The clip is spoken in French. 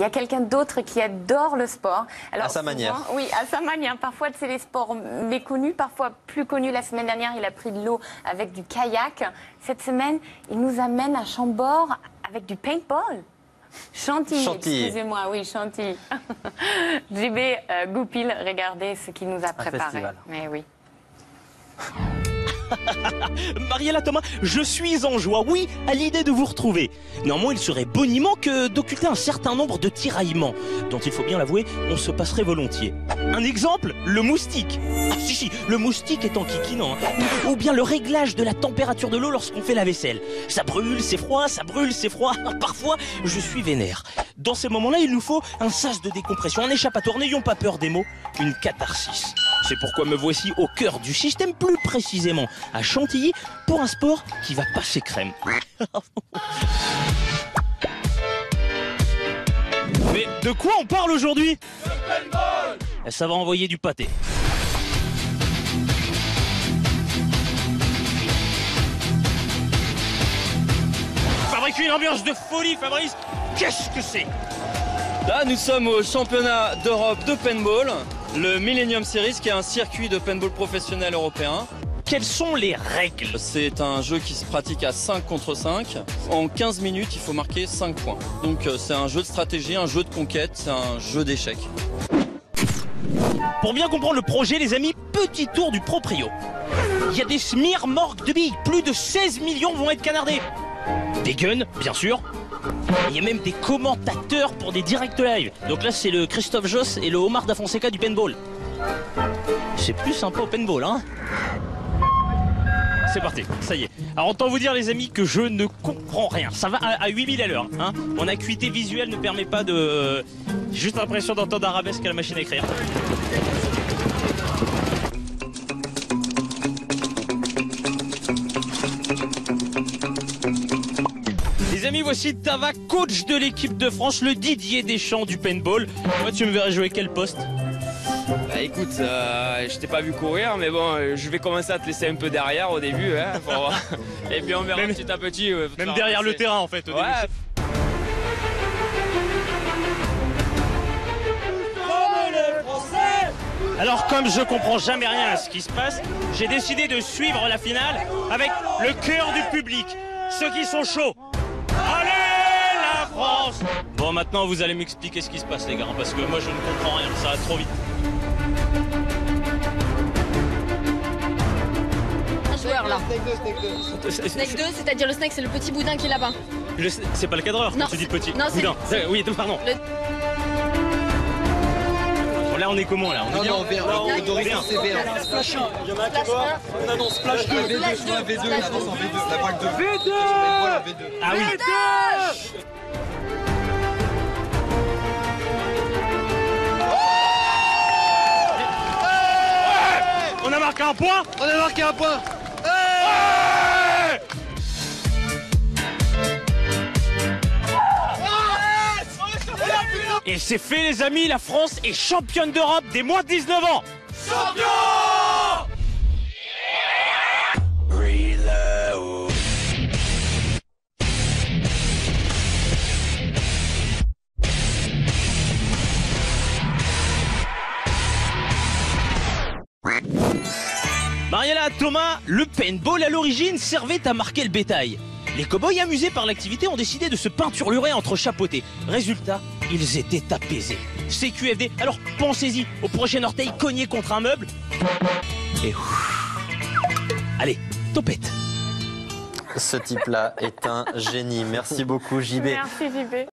il y a quelqu'un d'autre qui adore le sport. Alors, à sa manière. Oui, à sa manière. Parfois, c'est les sports méconnus, parfois plus connus. La semaine dernière, il a pris de l'eau avec du kayak. Cette semaine, il nous amène à Chambord avec du paintball. Chantilly, excusez-moi, oui, Chantilly. JB Goupil, regardez ce qu'il nous a préparé. Mais oui. Mariella Thomas, je suis en joie, oui, à l'idée de vous retrouver. Néanmoins, il serait boniment que d'occulter un certain nombre de tiraillements, dont il faut bien l'avouer, on se passerait volontiers. Un exemple, le moustique. Ah si, le moustique est enquiquinant. Ou bien le réglage de la température de l'eau lorsqu'on fait la vaisselle. Ça brûle, c'est froid, ça brûle, c'est froid. Parfois, je suis vénère. Dans ces moments-là, il nous faut un sas de décompression, un échappatoire, n'ayons pas peur des mots, une catharsis. C'est pourquoi me voici au cœur du système, plus précisément à Chantilly, pour un sport qui va passer crème. Mais de quoi on parle aujourd'hui? Ça va envoyer du pâté. Fabrique une ambiance de folie, Fabrice. Qu'est-ce que c'est? Là, nous sommes au championnat d'Europe de paintball, le Millennium Series, qui est un circuit de paintball professionnel européen. Quelles sont les règles? C'est un jeu qui se pratique à 5 contre 5. En 15 minutes, il faut marquer 5 points. Donc c'est un jeu de stratégie, un jeu de conquête, c'est un jeu d'échecs. Pour bien comprendre le projet, les amis, petit tour du proprio. Il y a des smirmorgues de billes, plus de 16 millions vont être canardés. Des guns, bien sûr. Il y a même des commentateurs pour des directs live. Donc là, c'est le Christophe Josse et le Omar da Fonseca du paintball. C'est plus sympa au paintball, hein? C'est parti, ça y est. Alors autant vous dire les amis que je ne comprends rien. Ça va à 8000 à l'heure, hein. Mon acuité visuelle ne permet pas de... Juste l'impression d'entendre arabesque à la machine à écrire. Les amis, voici Tava, coach de l'équipe de France, le Didier Deschamps du paintball. Moi, tu me verrais jouer quel poste? Bah écoute, je t'ai pas vu courir, mais bon, je vais commencer à te laisser un peu derrière au début, hein, pour voir. Et puis on verra petit à petit. Même derrière le terrain en fait, au début. Alors comme je comprends jamais rien à ce qui se passe, j'ai décidé de suivre la finale avec le cœur du public, ceux qui sont chauds. Allez la France! Bon, maintenant vous allez m'expliquer ce qui se passe les gars, parce que moi je ne comprends rien, ça va trop vite. Joueur là. Snake 2, c'est-à-dire le snake, c'est le petit boudin qui est là-bas. C'est pas le cadreur quand tu dis petit. Non, boudin. Oui, pardon. Bon, là on est comment là? On est bien. On autorise sévère. Splash 1, il y en a un qui va, on annonce Splash 2. V2, V2, on avance en V2. La braque de V2. Ah oui. On a marqué un point. On a marqué un point. Et c'est fait les amis, la France est championne d'Europe des moins de 19 ans. Champion! Mariella Thomas, le paintball à l'origine servait à marquer le bétail. Les cow-boys amusés par l'activité ont décidé de se peinturer entre chapeautés. Résultat, ils étaient apaisés. CQFD, alors pensez-y, au prochain orteil cogné contre un meuble. Et allez, topette. Ce type-là est un génie. Merci beaucoup, JB. Merci, JB.